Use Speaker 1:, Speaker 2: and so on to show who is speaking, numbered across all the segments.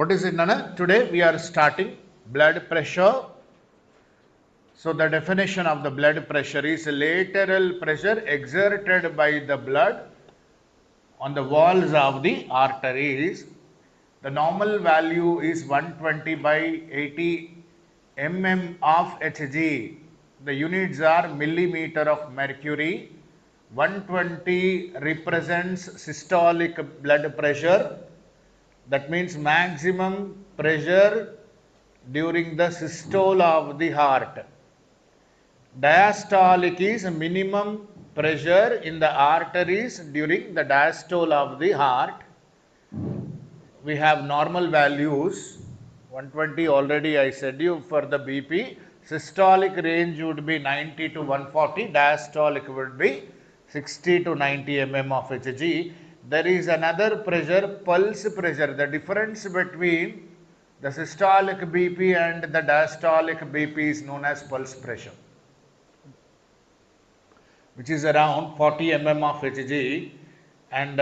Speaker 1: What is it, Nana? Today we are starting blood pressure. So the definition of the blood pressure is lateral pressure exerted by the blood on the walls of the arteries. The normal value is 120 by 80 mm of Hg. The units are millimeter of mercury. 120 represents systolic blood pressure. That means maximum pressure during the systole of the heart. Diastolic is minimum pressure in the arteries during the diastole of the heart. We have normal values. 120 already I said you for the BP. Systolic range would be 90 to 140. Diastolic would be 60 to 90 mm of Hg. There is another pressure, pulse pressure. The difference between the systolic BP and the diastolic BP is known as pulse pressure, which is around 40 mm of Hg, and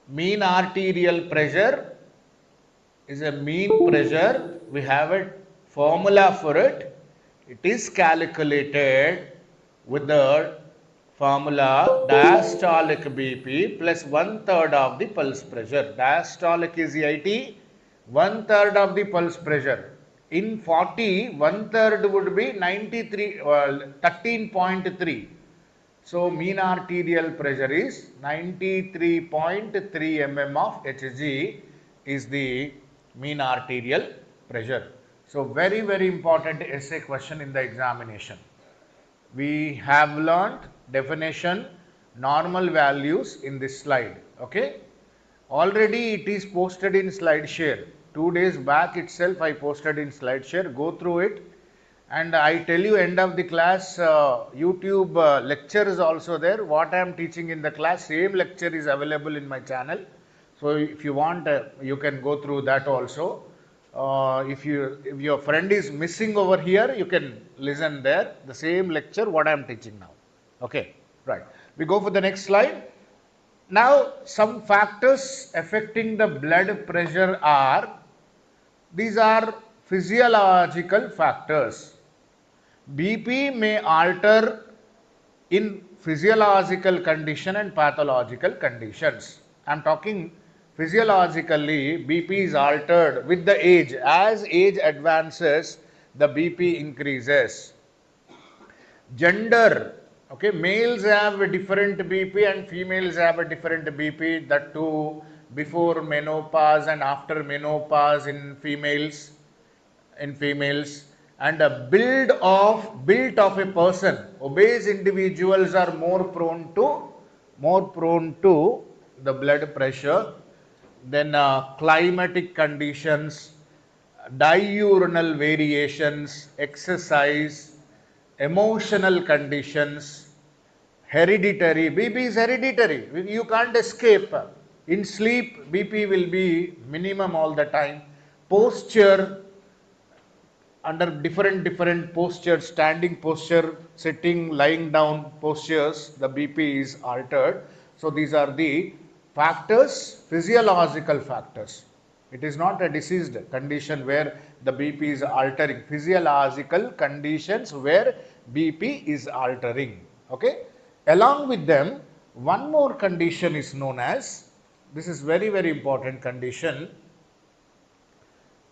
Speaker 1: mean arterial pressure is a mean pressure. We have a formula for it. It is calculated with the formula diastolic BP plus 1/3 of the pulse pressure. Diastolic is 80, 1/3 of the pulse pressure. In 40, 1/3 would be 13.3. So mean arterial pressure is 93.3 mm of Hg is the mean arterial pressure. So very, very important essay question in the examination. We have learnt definition, normal values in this slide. Okay. Already it is posted in SlideShare. 2 days back itself I posted in SlideShare. Go through it. And I tell you, end of the class, YouTube lecture is also there. What I am teaching in the class, same lecture is available in my channel. So if you want, you can go through that also. If your friend is missing over here, you can listen there. The same lecture, what I am teaching now. Okay, right. We go for the next slide. Now, some factors affecting the blood pressure are, these are physiological factors. BP may alter in physiological condition and pathological conditions. I am talking physiologically, BP is altered with the age. As age advances, the BP increases. Gender, okay, males have a different BP and females have a different BP. That too before menopause and after menopause in females. And a build of a person, obese individuals are more prone to the blood pressure. Then climatic conditions, diurnal variations, exercise, emotional conditions, hereditary. BP is hereditary. You can't escape. In sleep, BP will be minimum all the time. Posture, under different postures, standing posture, sitting, lying down postures, the BP is altered. So these are the factors, physiological factors. It is not a diseased condition where the BP is altering. Physiological conditions where BP is altering. Okay. Along with them, one more condition is known as, this is very, very important condition,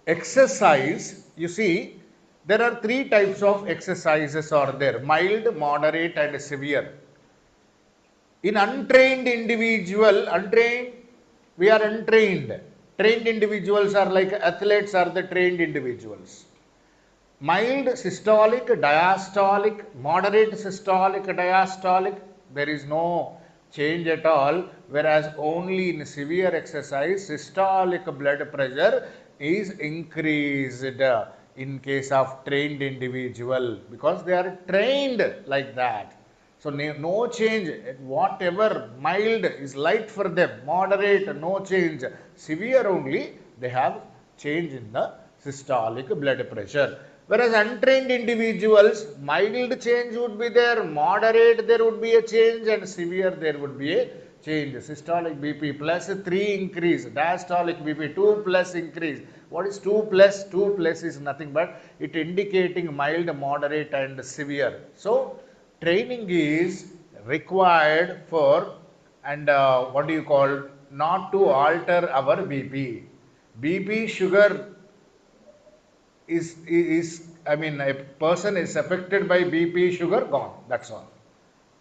Speaker 1: exercise. You see, there are 3 types of exercises are there: mild, moderate and severe. In untrained individual, we are untrained. Trained individuals are like athletes are the trained individuals. Mild systolic, diastolic, moderate systolic, diastolic, there is no change at all, whereas only in severe exercise systolic blood pressure is increased in case of trained individual, because they are trained like that. So no change, whatever mild is light for them, moderate no change, severe only they have change in the systolic blood pressure. Whereas untrained individuals, mild change would be there, moderate there would be a change and severe there would be a change, systolic BP plus 3 increase, diastolic BP 2 plus increase. What is 2 plus? 2 plus is nothing but it indicating mild, moderate and severe. So training is required for, and what do you call, not to alter our BP. BP sugar is I mean a person is affected by BP sugar, gone, that's all.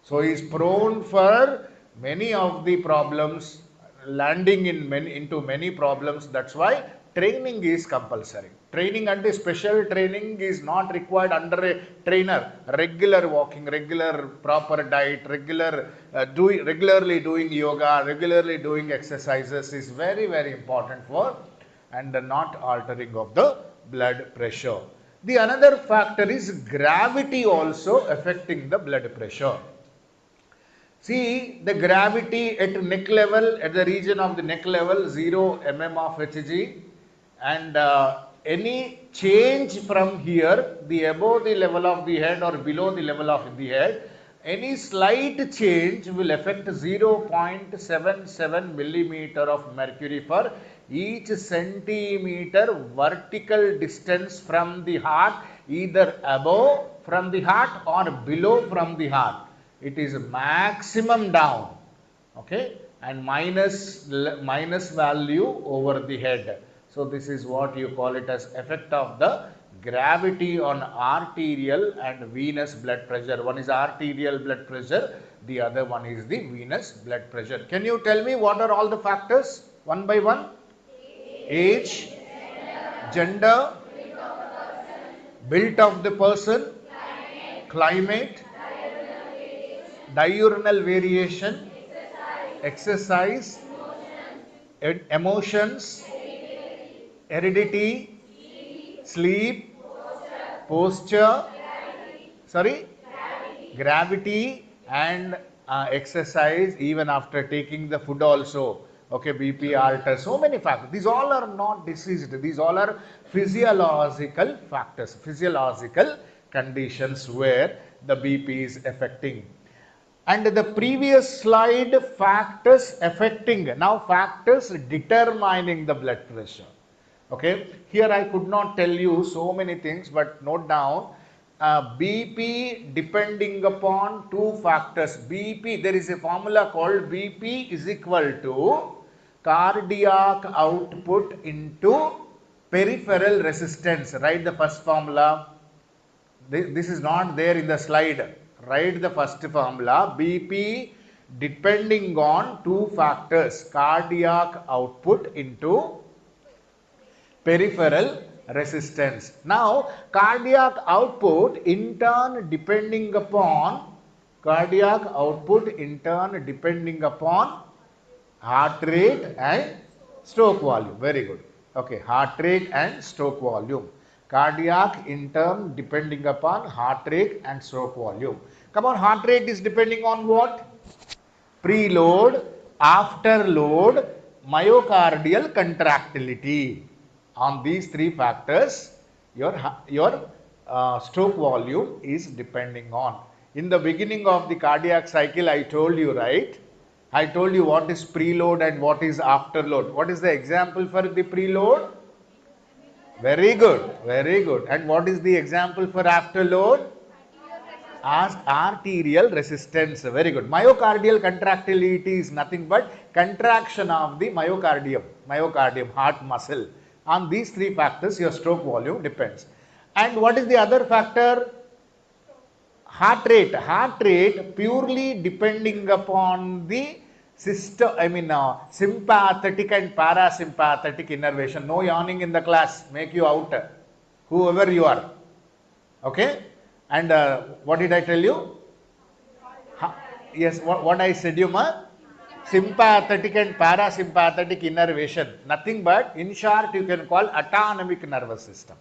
Speaker 1: So he is prone for many of the problems, landing in into many problems. That's why training is compulsory. Training and special training is not required under a trainer. Regular walking, regular proper diet, regularly doing yoga, regularly doing exercises is very, very important for, and not altering of the blood pressure. The another factor is gravity also affecting the blood pressure. See the gravity at neck level, at the region of the neck level, 0 mmHg, and any change from here, the above the level of the head or below the level of the head, any slight change will affect 0.77 millimeter of mercury for each centimeter vertical distance from the heart, either above from the heart or below from the heart. It is maximum down, okay, and minus value over the head. So this is what you call it as effect of the gravity on arterial and venous blood pressure. One is arterial blood pressure, the other one is the venous blood pressure. Can you tell me what are all the factors one by one? Age, gender, build of the person, climate, diurnal variation, exercise, emotions, heredity, sleep, posture, gravity, and exercise, even after taking the food also. Okay, BP, alter, so many factors. These all are not diseased. These all are physiological factors, physiological conditions where the BP is affecting. And the previous slide, factors affecting, now factors determining the blood pressure. Okay, here I could not tell you so many things, but note down, BP depending upon two factors. BP, there is a formula called BP is equal to cardiac output into peripheral resistance. Write the first formula. This is not there in the slide. Write the first formula. BP depending on two factors, cardiac output into peripheral resistance. Now cardiac output in turn depending upon heart rate and stroke volume. Very good. Okay, heart rate and stroke volume. Cardiac in turn depending upon heart rate and stroke volume. Come on, heart rate is depending on what? Preload, afterload, myocardial contractility. On these three factors, your stroke volume is depending on. In the beginning of the cardiac cycle, I told you, right? I told you what is preload and what is afterload. What is the example for the preload? Very good, very good. And what is the example for afterload? Arterial resistance. Very good. Myocardial contractility is nothing but contraction of the myocardium, heart muscle. On these three factors, your stroke volume depends. And what is the other factor? Heart rate. Heart rate purely depending upon the sympathetic and parasympathetic innervation. No yawning in the class. Make you out. Whoever you are. Okay? And what did I tell you? Yes, what I said you, ma? Sympathetic and parasympathetic innervation. Nothing but, in short, you can call autonomic nervous system.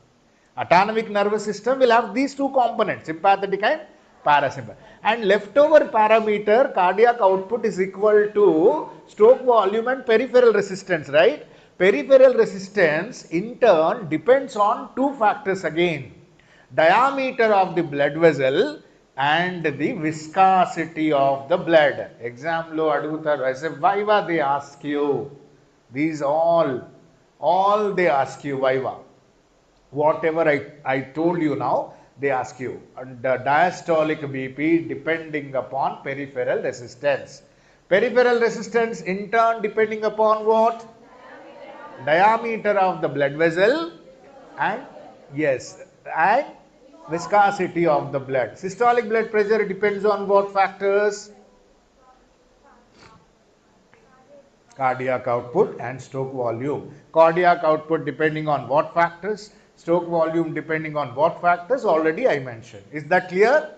Speaker 1: Autonomic nervous system will have these two components, sympathetic and parasympathetic. And leftover parameter, cardiac output is equal to stroke volume and peripheral resistance, right? Peripheral resistance in turn depends on two factors again. Diameter of the blood vessel and the viscosity of the blood. Exam lo adugutar, as a viva they ask you. These all they ask you viva. Whatever I told you now, they ask you. And the diastolic BP depending upon peripheral resistance. Peripheral resistance in turn depending upon what? Diameter of the blood vessel and yes, and viscosity of the blood. Systolic blood pressure depends on what factors? Cardiac output and stroke volume. Cardiac output depending on what factors? Stroke volume depending on what factors? Already I mentioned. Is that clear?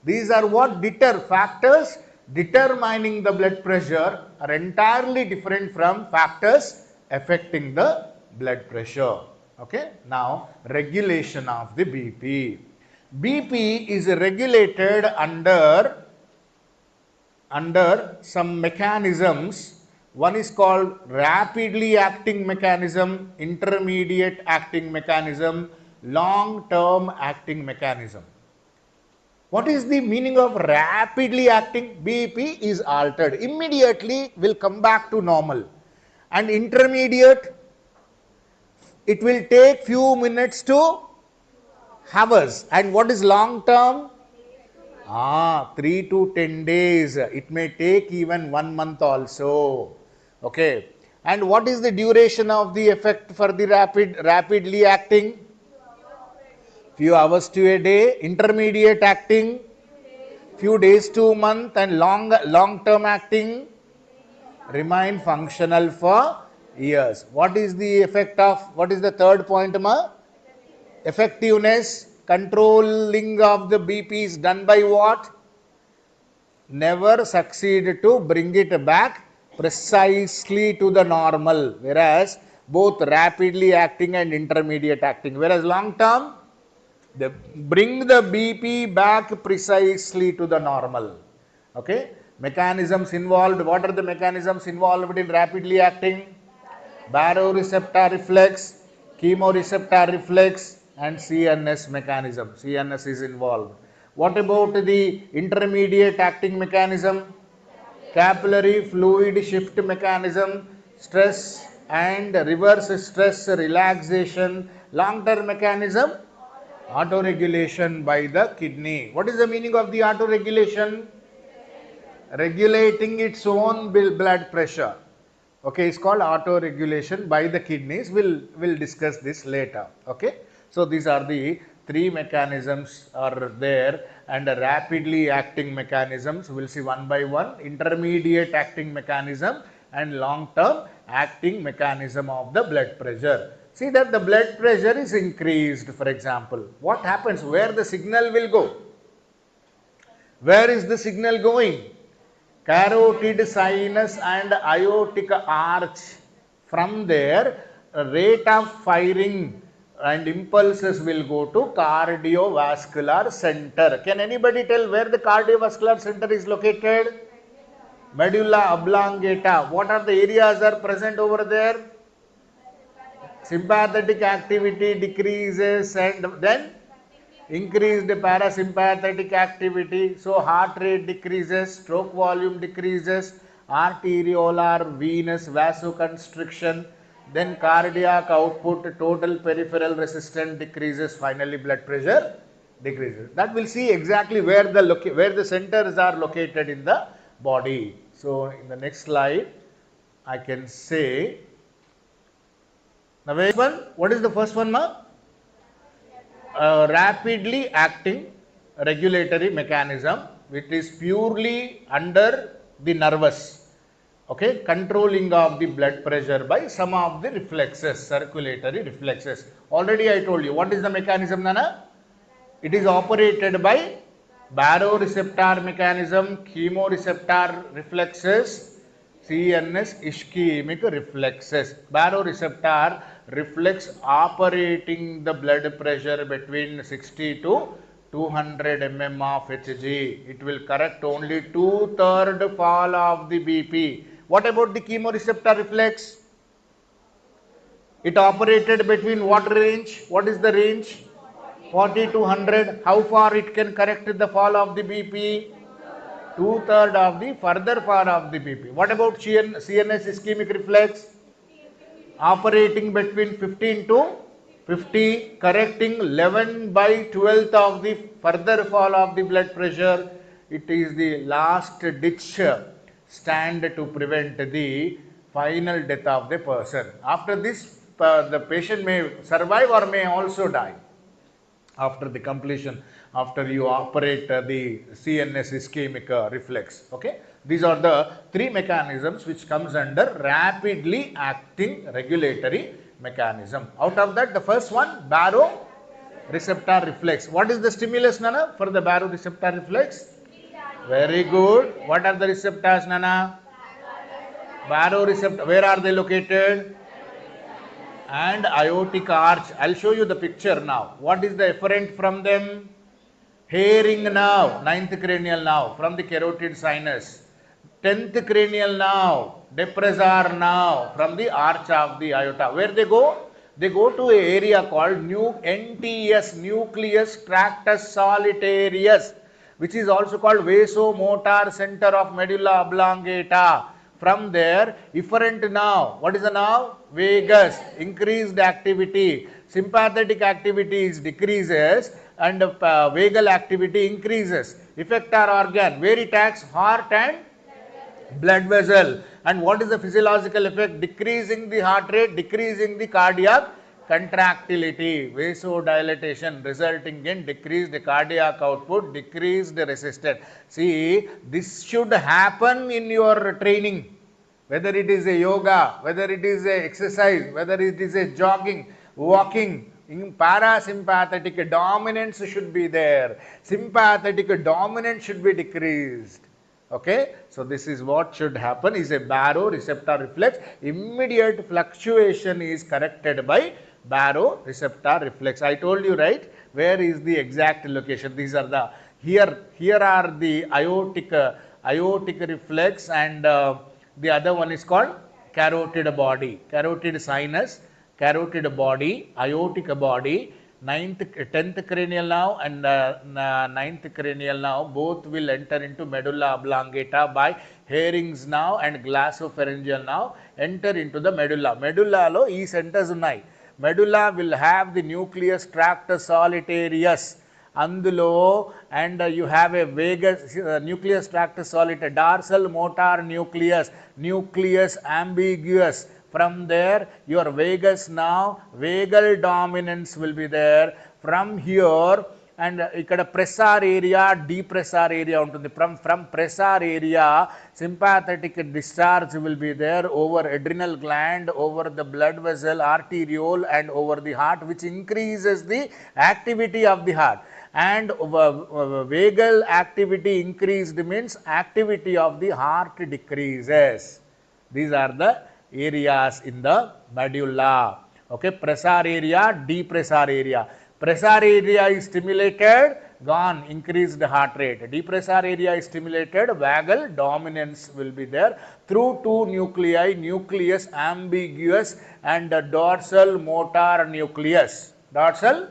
Speaker 1: These are what factors determining the blood pressure are entirely different from factors affecting the blood pressure. Okay. Now, regulation of the BP. BP is regulated under some mechanisms. One is called rapidly acting mechanism, intermediate acting mechanism, long-term acting mechanism. What is the meaning of rapidly acting? BP is altered. Immediately will come back to normal. And intermediate, it will take few minutes to hours. And what is long-term? 3 to 10 days. It may take even 1 month also. Okay. And what is the duration of the effect for the rapidly acting? Few hours to a day. Intermediate acting? Few days to a month. And long-term acting? Remain functional for years. What is the effect of, what is the third point, ma? Effectiveness. Controlling of the BP is done by what? Never succeed to bring it back precisely to the normal, whereas both rapidly acting and intermediate acting, whereas long term, they bring the BP back precisely to the normal. Okay. Mechanisms involved. What are the mechanisms involved in rapidly acting? Baroreceptor reflex, chemoreceptor reflex, and CNS mechanism. CNS is involved. What about the intermediate acting mechanism? Capillary fluid shift mechanism, stress and reverse stress relaxation. Long-term mechanism? Autoregulation by the kidney. What is the meaning of the autoregulation? Regulating its own blood pressure. Okay, it's called autoregulation by the kidneys. We'll discuss this later. Okay. So these are the three mechanisms are there, and the rapidly acting mechanisms we'll see one by one. Intermediate acting mechanism and long-term acting mechanism of the blood pressure. See that the blood pressure is increased, for example. What happens? Where the signal will go? Where is the signal going? Carotid sinus and aortic arch. From there, rate of firing and impulses will go to cardiovascular center. Can anybody tell where the cardiovascular center is located? Medulla oblongata. What are the areas are present over there? Sympathetic activity decreases and then increased parasympathetic activity. So heart rate decreases, stroke volume decreases, arteriolar venous vasoconstriction, then cardiac output, total peripheral resistance decreases, finally blood pressure decreases. That will see exactly where the centers are located in the body. So in the next slide, I can say, now what is the first one, ma? Rapidly acting regulatory mechanism, which is purely under the nervous. Okay, controlling of the blood pressure by some of the reflexes, circulatory reflexes. Already I told you, what is the mechanism, Nana? It is operated by baroreceptor mechanism, chemoreceptor reflexes, CNS ischemic reflexes. Baroreceptor reflex operating the blood pressure between 60 to 200 mmHg. It will correct only 2/3 fall of the BP. What about the chemoreceptor reflex? It operated between what range? What is the range? 40 to 100. How far it can correct the fall of the BP? Two-thirds of the further part of the BP. What about CNS ischemic reflex? Operating between 15 to 50, correcting 11 by 12th of the further fall of the blood pressure. It is the last ditch stand to prevent the final death of the person. After this, the patient may survive or may also die after the completion, after you operate the CNS ischemic reflex. Okay, these are the three mechanisms which comes under rapidly acting regulatory mechanism. Out of that, the first one, baroreceptor reflex. What is the stimulus, Nana, for the baroreceptor reflex? Very good. What are the receptors, Nana? Baroreceptor. Where are they located? And aortic arch. I'll show you the picture now. What is the efferent from them? Hearing nerve, 9th cranial nerve from the carotid sinus. 10th cranial nerve, depressor nerve from the arch of the aorta. Where they go? They go to an area called NTS, nucleus tractus solitarius, which is also called vasomotor center of medulla oblongata. From there, efferent nerve. What is the nerve? Vagus, increased activity. Sympathetic activity is decreases and vagal activity increases. Effector organ, where it acts? Heart and blood vessel. And what is the physiological effect? Decreasing the heart rate, decreasing the cardiac contractility, vasodilatation resulting in decreased cardiac output, decreased resistance. See, this should happen in your training, whether it is a yoga, whether it is a exercise, whether it is a jogging, walking. In parasympathetic dominance should be there, sympathetic dominance should be decreased. Okay, so this is what should happen, is a baroreceptor reflex. Immediate fluctuation is corrected by baroreceptor reflex. I told you, right, where is the exact location? These are the, here are the aortic reflex, and the other one is called carotid body, carotid sinus, carotid body, aortic body. 10th cranial nerve and 9th cranial nerve both will enter into medulla oblongata by Hering's nerve and glossopharyngeal nerve enter into the medulla. Medulla lo ee centers unnai. Medulla will have the nucleus tractus solitarius అందులో, and you have a vagus nucleus tractus solitarius, dorsal motor nucleus, nucleus ambiguous. From there, your vagus now, vagal dominance will be there. From here, and ikkada pressor area, depressor area untundi. From pressor area, sympathetic discharge will be there over adrenal gland, over the blood vessel, arteriole, and over the heart, which increases the activity of the heart. And vagal activity increased means activity of the heart decreases. These are the areas in the medulla. Okay, pressor area, depressor area. Pressor area is stimulated, gone, increased heart rate. Depressor area is stimulated, vagal dominance will be there through two nuclei, nucleus ambiguous and dorsal motor nucleus. Dorsal,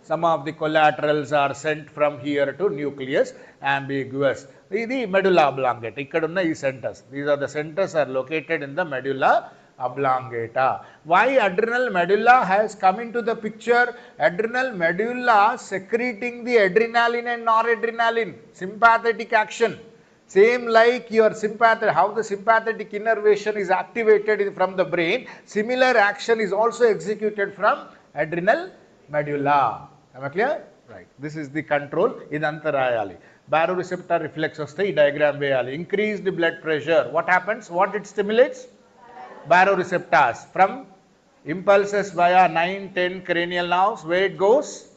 Speaker 1: some of the collaterals are sent from here to nucleus ambiguous. The medulla oblongata. Ikkadunna ee centers. These are the centers are located in the medulla oblongata. Why adrenal medulla has come into the picture? Adrenal medulla secreting the adrenaline and noradrenaline. Sympathetic action. Same like your sympathetic, how the sympathetic innervation is activated from the brain, similar action is also executed from adrenal medulla. Am I clear? Right. This is the control. Idantha rayali. Baroreceptor reflex vaste diagram veyali. Increased blood pressure. What happens? What it stimulates? Baroreceptors. From impulses via 9-10 cranial nerves. Where it goes?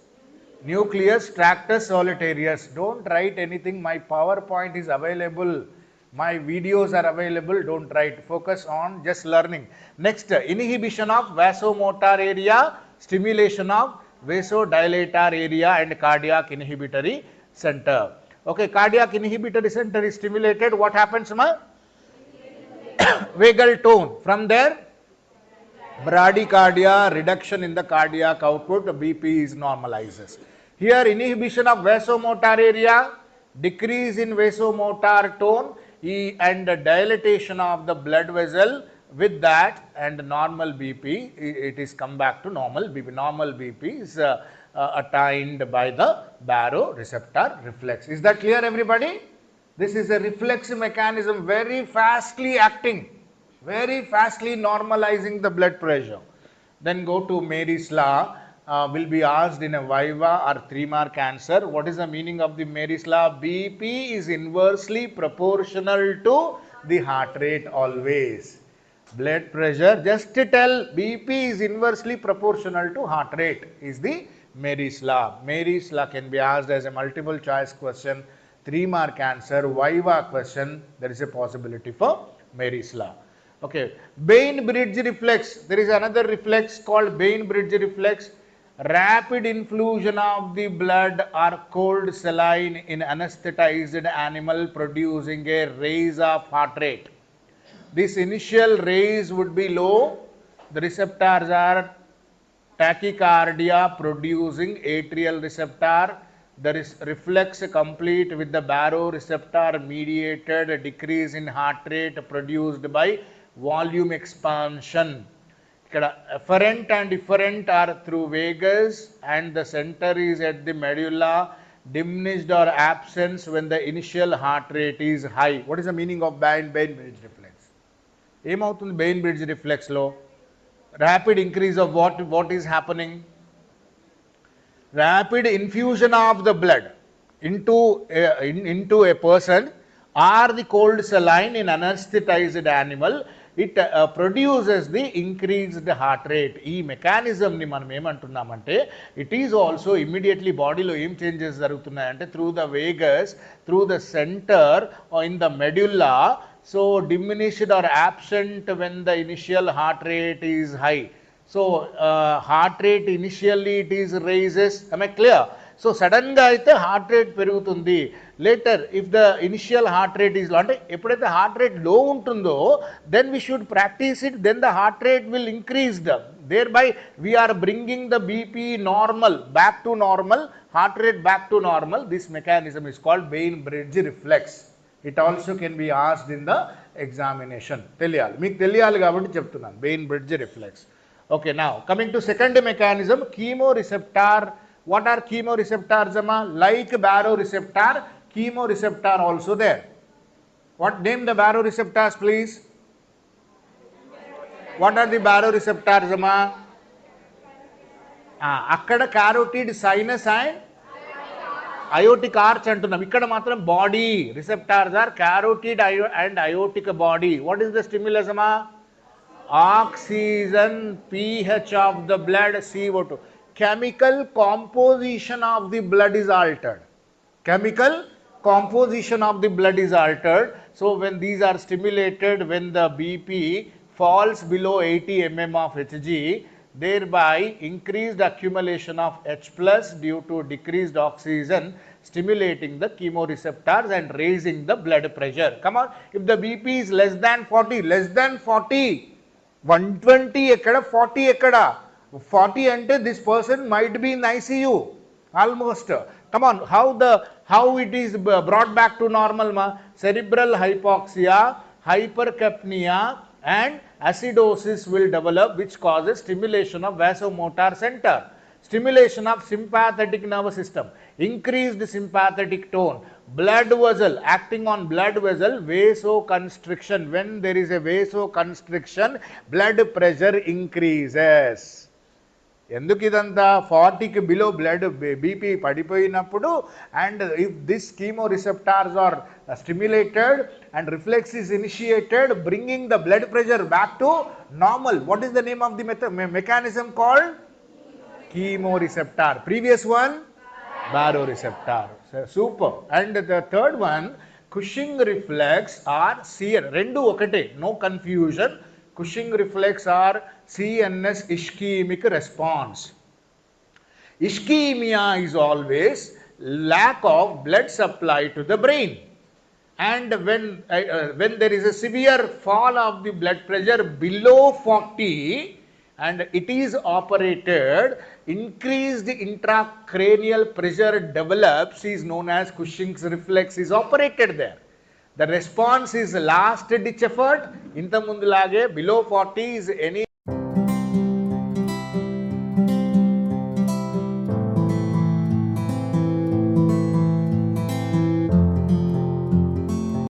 Speaker 1: Nucleus tractus solitarius. Don't write anything. My PowerPoint is available. My videos are available. Don't write. Focus on just learning. Next, inhibition of vasomotor area. Stimulation of vasodilator area and cardiac inhibitory center. Okay, cardiac inhibitory center is stimulated. What happens, ma? Vagal tone. From there, bradycardia, reduction in the cardiac output, BP is normalizes. Here inhibition of vasomotor area, decrease in vasomotor tone and dilatation of the blood vessel, with that and normal BP, it is come back to normal BP. Normal BP is attained by the baroreceptor reflex. Is that clear, everybody? This is a reflex mechanism, very fastly acting, very fastly normalizing the blood pressure. Then go to Mary's law, will be asked in a Viva or 3-mark answer. What is the meaning of the Mary's law? BP is inversely proportional to the heart rate always. Blood pressure, just tell BP is inversely proportional to heart rate is the Mary's law. Mary's law can be asked as a multiple choice question, 3-mark answer, Viva question, there is a possibility for Mary's law. Okay, Bain-Bridge reflex, there is another reflex called Bain-Bridge reflex. Rapid infusion of the blood or cold saline in anesthetized animal producing a raise of heart rate. This initial raise would be low, the receptors are tachycardia producing atrial receptor, there is reflex complete with the baroreceptor mediated decrease in heart rate produced by volume expansion. Efferent and efferent are through vagus and the center is at the medulla, diminished or absence when the initial heart rate is high. What is the meaning of Bain-Bridge reflex? ఏమవుతుంది Bain Bridge reflex లో? Rapid increase of what is happening? Rapid infusion of the blood into a person or the cold saline in anesthetized animal, it produces the increased heart rate. ఈ మెకానిజంని మనం ఏమంటున్నామంటే, it is also immediately బాడీలో ఏం changes జరుగుతున్నాయంటే through the vagus, through the center or in the medulla, so diminished or absent when the initial heart rate is high. So heart rate initially it is raises, am I clear? So sudden ga aithe heart rate perugutundi. Later if the initial heart rate is low, ante eppudaithe heart rate low untundo, then we should practice it, then the heart rate will increase, thereby we are bringing the BP normal, back to normal, heart rate back to normal. This mechanism is called Bain Bridge reflex. It also can be asked in the examination. తెలియాలి, మీకు తెలియాలి కాబట్టి చెప్తున్నాను, Bain Bridge reflex. Okay, now coming to second mechanism, chemoreceptor. What are chemoreceptors? Like baroreceptor, chemoreceptor also there. What name the baroreceptors, please? What are the baroreceptors? Akkada carotid, sinus and aortic arch అంటున్నాం. ఇక్కడ మాత్రం body receptors are carotid and aortic body. What is the stimulus? Oxygen, pH of the blood, CO2. Chemical composition of the blood is altered. Chemical composition of the blood is altered. So when these are stimulated, when the BP falls below 80 mm of Hg, thereby increased accumulation of H plus due to decreased oxygen, stimulating the chemoreceptors and raising the blood pressure. Come on, if the BP is less than 40, 120 ekkada, 40 ekkada, 40 ante this person might be in ICU almost. Come on, how it is brought back to normal? Cerebral hypoxia, hypercapnia and acidosis will develop, which causes stimulation of vasomotor center, stimulation of sympathetic nervous system, increased sympathetic tone, blood vessel, acting on blood vessel, vasoconstriction. When there is a vasoconstriction, blood pressure increases. ఎందుకు ఇదంతా 40కి below blood BP పడిపోయినప్పుడు, and if this chemoreceptors are stimulated and reflex is initiated, bringing the blood pressure back to normal. What is the name of the mechanism called? Chemoreceptor. Previous one, baroreceptor. Super. And the third one, Cushing reflex or sear. Rendu okate, no confusion. Cushing reflex or CNS ischemic response. Ischemia is always lack of blood supply to the brain, and when there is a severe fall of the blood pressure below 40, and it is operated, increased intracranial pressure develops, is known as Cushing's reflex, is operated there. The response is last ditch effort. Inta mundulage below 40 is any